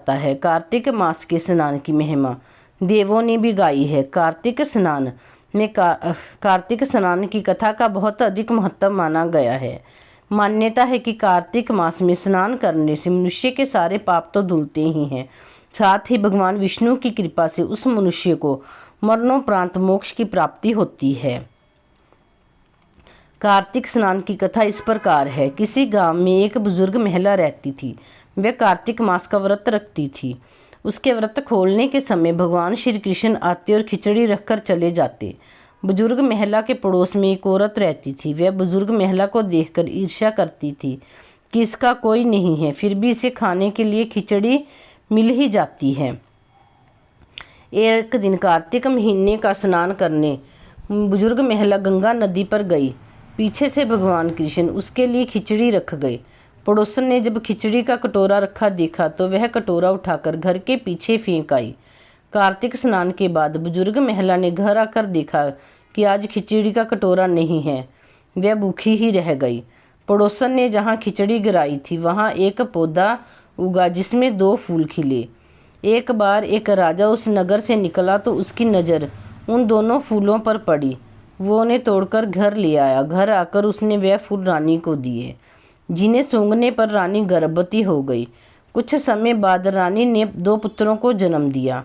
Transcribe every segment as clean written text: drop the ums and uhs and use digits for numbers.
जाता है। कार्तिक मास के स्नान की महिमा देवों ने भी गाई है। कार्तिक स्नान में कार्तिक स्नान की कथा का बहुत अधिक महत्व माना गया है। मान्यता है कि कार्तिक मास में स्नान करने से मनुष्य के सारे पाप तो धुलते ही हैं, साथ ही भगवान विष्णु की कृपा से उस मनुष्य को मरणोपरांत मोक्ष की प्राप्ति होती है। कार्तिक स्नान की कथा इस प्रकार है। किसी गांव में एक बुजुर्ग महिला रहती थी। वह कार्तिक मास का व्रत रखती थी। उसके व्रत खोलने के समय भगवान श्री कृष्ण आते और खिचड़ी रखकर चले जाते। बुजुर्ग महिला के पड़ोस में एक औरत रहती थी। वह बुजुर्ग महिला को देखकर ईर्ष्या करती थी कि इसका कोई नहीं है, फिर भी इसे खाने के लिए खिचड़ी मिल ही जाती है। एक दिन कार्तिक महीने का स्नान करने बुजुर्ग महिला गंगा नदी पर गई। पीछे से भगवान कृष्ण उसके लिए खिचड़ी रख गए। पड़ोसन ने जब खिचड़ी का कटोरा रखा देखा तो वह कटोरा उठाकर घर के पीछे फेंक आई। कार्तिक स्नान के बाद बुजुर्ग महिला ने घर आकर देखा कि आज खिचड़ी का कटोरा नहीं है। वह भूखी ही रह गई। पड़ोसन ने जहाँ खिचड़ी गिराई थी वहाँ एक पौधा उगा जिसमें 2 फूल खिले। एक बार एक राजा उस नगर से निकला तो उसकी नज़र उन दोनों फूलों पर पड़ी। वो उन्हें तोड़कर घर ले आया। घर आकर उसने वह फूल रानी को दिए, जिन्हें सूंघने पर रानी गर्भवती हो गई। कुछ समय बाद रानी ने 2 पुत्रों को जन्म दिया।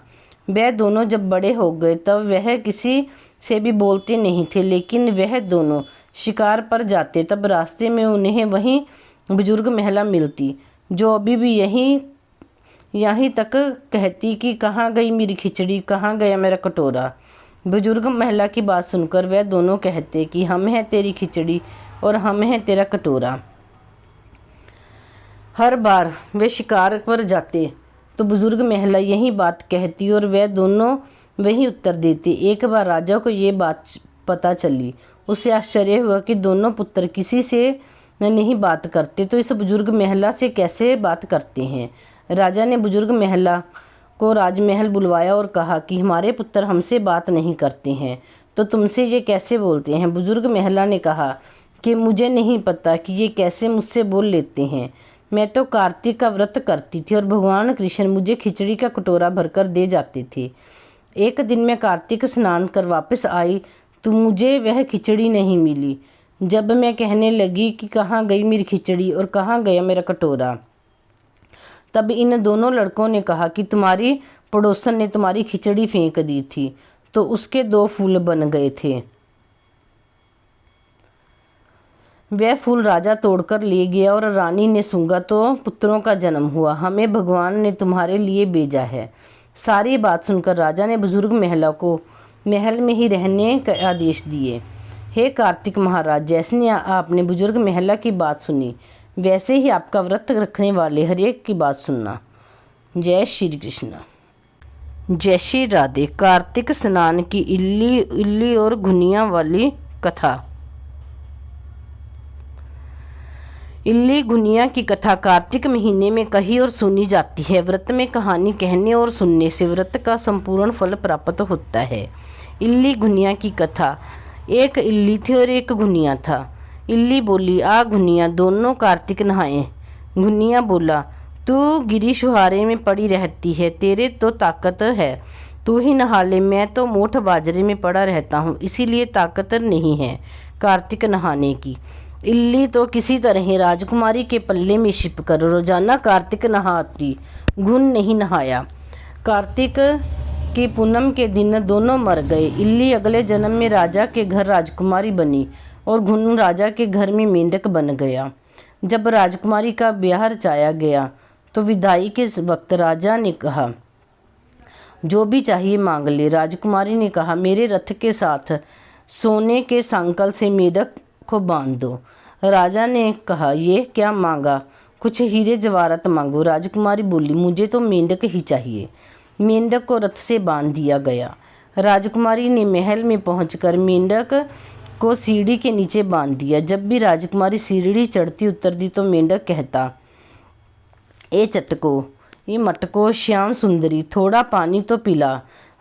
वह दोनों जब बड़े हो गए तब वह किसी से भी बोलते नहीं थे, लेकिन वह दोनों शिकार पर जाते तब रास्ते में उन्हें वहीं बुजुर्ग महिला मिलती, जो अभी भी यहीं तक कहती कि कहाँ गई मेरी खिचड़ी, कहाँ गया मेरा कटोरा। बुजुर्ग महिला की बात सुनकर वह दोनों कहते कि हम हैं तेरी खिचड़ी और हम हैं तेरा कटोरा। हर बार वे शिकार पर जाते तो बुजुर्ग महिला यही बात कहती और वह दोनों वही उत्तर देते। एक बार राजा को ये बात पता चली। उसे आश्चर्य हुआ कि दोनों पुत्र किसी से नहीं बात करते तो इस बुजुर्ग महिला से कैसे बात करते हैं। राजा ने बुजुर्ग महिला को राजमहल बुलवाया और कहा कि हमारे पुत्र हमसे बात नहीं करते हैं तो तुमसे ये कैसे बोलते हैं। बुजुर्ग महिला ने कहा कि मुझे नहीं पता कि ये कैसे मुझसे बोल लेते हैं। मैं तो कार्तिक का व्रत करती थी और भगवान कृष्ण मुझे खिचड़ी का कटोरा भरकर दे जाते थे। एक दिन मैं कार्तिक स्नान कर वापस आई तो मुझे वह खिचड़ी नहीं मिली। जब मैं कहने लगी कि कहाँ गई मेरी खिचड़ी और कहाँ गया मेरा कटोरा, तब इन दोनों लड़कों ने कहा कि तुम्हारी पड़ोसन ने तुम्हारी खिचड़ी फेंक दी थी तो उसके 2 फूल बन गए थे। वह फूल राजा तोड़कर ले गया और रानी ने सूंघा तो पुत्रों का जन्म हुआ। हमें भगवान ने तुम्हारे लिए भेजा है। सारी बात सुनकर राजा ने बुजुर्ग महिला को महल में ही रहने का आदेश दिए। हे कार्तिक महाराज, जैसे आपने बुजुर्ग महिला की बात सुनी वैसे ही आपका व्रत रखने वाले हर एक की बात सुनना। जय श्री कृष्ण। जय श्री राधे। कार्तिक स्नान की इल्ली और घुनिया वाली कथा। इल्ली घुनिया की कथा कार्तिक महीने में कही और सुनी जाती है। व्रत में कहानी कहने और सुनने से व्रत का संपूर्ण फल प्राप्त होता है। इल्ली घुनिया की कथा। एक इल्ली थी और एक घुनिया था। इल्ली बोली, आ घुनिया, दोनों कार्तिक नहाए। घुनिया बोला, तू गिरी शुहारे में पड़ी रहती है, तेरे तो ताकत है, तू ही नहा ले। मैं तो मोठ बाजरे में पड़ा रहता हूँ, इसीलिए ताकत नहीं है कार्तिक नहाने की। इल्ली तो किसी तरह राजकुमारी के पल्ले में छिपकर रोजाना कार्तिक नहाती। घुन नहीं नहाया। कार्तिक की पूनम के दिन दोनों मर गए। इल्ली अगले जन्म में राजा के घर राजकुमारी बनी और घुन राजा के घर में मेंढक बन गया। जब राजकुमारी का ब्याह रचाया गया तो विदाई के वक्त राजा ने कहा, जो भी चाहिए मांग ले। राजकुमारी ने कहा, मेरे रथ के साथ सोने के सांकल से मेंढक को बांध दो। राजा ने कहा, ये क्या मांगा? कुछ हीरे जवाहरात मांगो। राजकुमारी बोली, मुझे तो मेंढक ही चाहिए। मेंढक को रथ से बांध दिया गया। राजकुमारी ने महल में पहुंचकर मेंढक को सीढ़ी के नीचे बांध दिया। जब भी राजकुमारी सीढ़ी चढ़ती उतरती तो मेंढक कहता, ए चटको, ये मटको, श्याम सुंदरी, थोड़ा पानी तो पिला।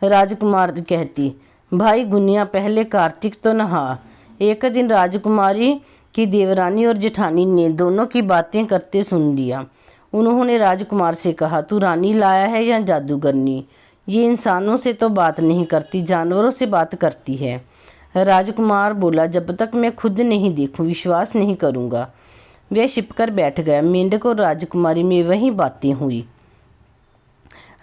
राजकुमार कहती, भाई गुनिया, पहले कार्तिक तो नहा। एक दिन राजकुमारी की देवरानी और जेठानी ने दोनों की बातें करते सुन लिया। उन्होंने राजकुमार से कहा, तू रानी लाया है या जादूगरनी? ये इंसानों से तो बात नहीं करती, जानवरों से बात करती है। राजकुमार बोला, जब तक मैं खुद नहीं देखूं विश्वास नहीं करूंगा। वह छिपकर बैठ गया। मेंढक और राजकुमारी में वही बातें हुई।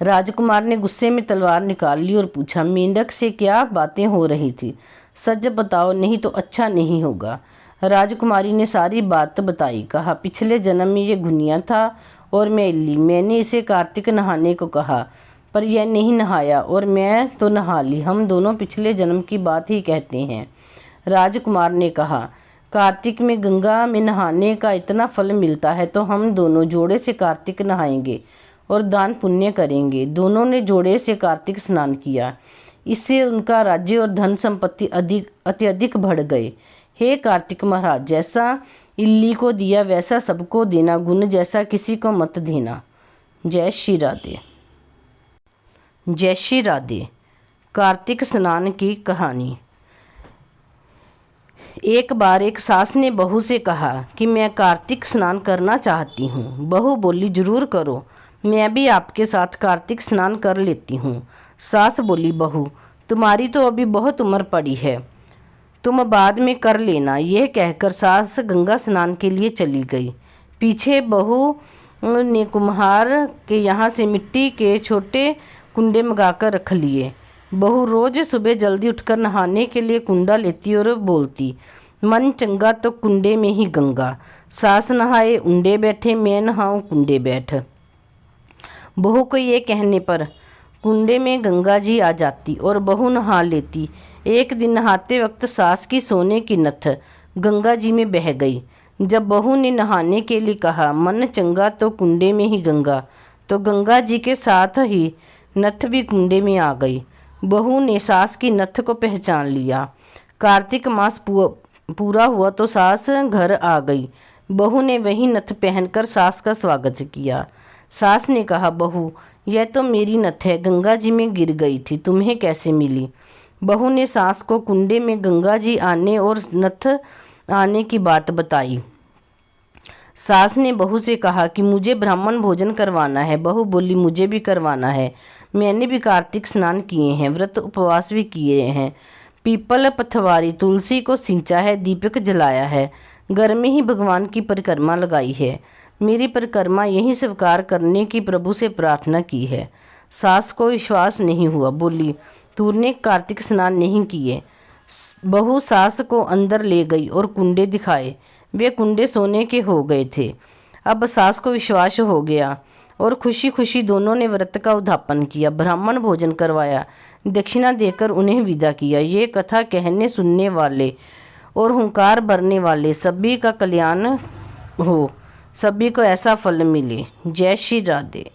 राजकुमार ने गुस्से में तलवार निकाल ली और पूछा, मेंढक से क्या बातें हो रही थी? सच बताओ, नहीं तो अच्छा नहीं होगा। राजकुमारी ने सारी बात बताई। कहा, पिछले जन्म में ये गुनिया था और मैं इल्ली। मैंने इसे कार्तिक नहाने को कहा पर यह नहीं नहाया और मैं तो नहा ली। हम दोनों पिछले जन्म की बात ही कहते हैं। राजकुमार ने कहा, कार्तिक में गंगा में नहाने का इतना फल मिलता है तो हम दोनों जोड़े से कार्तिक नहाएंगे और दान पुण्य करेंगे। दोनों ने जोड़े से कार्तिक स्नान किया। इससे उनका राज्य और धन संपत्ति अत्यधिक बढ़ गए। हे कार्तिक महाराज, जैसा इल्ली को दिया वैसा सबको देना, गुण जैसा किसी को मत देना। जय श्री राधे। जय श्री राधे। कार्तिक स्नान की कहानी। एक बार एक सास ने बहू से कहा कि मैं कार्तिक स्नान करना चाहती हूँ। बहू बोली, जरूर करो, मैं भी आपके साथ कार्तिक स्नान कर लेती हूँ। सास बोली, बहू तुम्हारी तो अभी बहुत उम्र पड़ी है, तुम बाद में कर लेना। यह कहकर सास गंगा स्नान के लिए चली गई। पीछे बहू ने कुम्हार के यहाँ से मिट्टी के छोटे कुंडे मंगाकर रख लिए। बहू रोज सुबह जल्दी उठकर नहाने के लिए कुंडा लेती और बोलती, मन चंगा तो कुंडे में ही गंगा। सास नहाए उंडे बैठे, मैं नहाऊं कुंडे बैठ। बहू को ये कहने पर कुंडे में गंगा जी आ जाती और बहू नहा लेती। एक दिन नहाते वक्त सास की सोने की नथ गंगा जी में बह गई। जब बहू ने नहाने के लिए कहा, मन चंगा तो कुंडे में ही गंगा, तो गंगा जी के साथ ही नथ भी कुंडे में आ गई। बहू ने सास की नथ को पहचान लिया। कार्तिक मास पूरा हुआ तो सास घर आ गई। बहू ने वही नथ पहनकर सास का स्वागत किया। सास ने कहा, बहू यह तो मेरी नथ है, गंगा जी में गिर गई थी, तुम्हें कैसे मिली? बहू ने सास को कुंडे में गंगा जी आने और नथ आने की बात बताई। सास ने बहू से कहा कि मुझे ब्राह्मण भोजन करवाना है। बहू बोली, मुझे भी करवाना है, मैंने भी कार्तिक स्नान किए हैं, व्रत उपवास भी किए हैं, पीपल पथवारी तुलसी को सींचा है, दीपक जलाया है, घर में ही भगवान की परिक्रमा लगाई है। मेरी परिक्रमा यही स्वीकार करने की प्रभु से प्रार्थना की है। सास को विश्वास नहीं हुआ, बोली, तूने कार्तिक स्नान नहीं किए। बहू सास को अंदर ले गई और कुंडे दिखाए। वे कुंडे सोने के हो गए थे। अब सास को विश्वास हो गया और खुशी खुशी दोनों ने व्रत का उद्यापन किया, ब्राह्मण भोजन करवाया, दक्षिणा देकर उन्हें विदा किया। ये कथा कहने सुनने वाले और हुंकार भरने वाले सभी का कल्याण हो, सभी को ऐसा फल मिले। जय श्री राधे।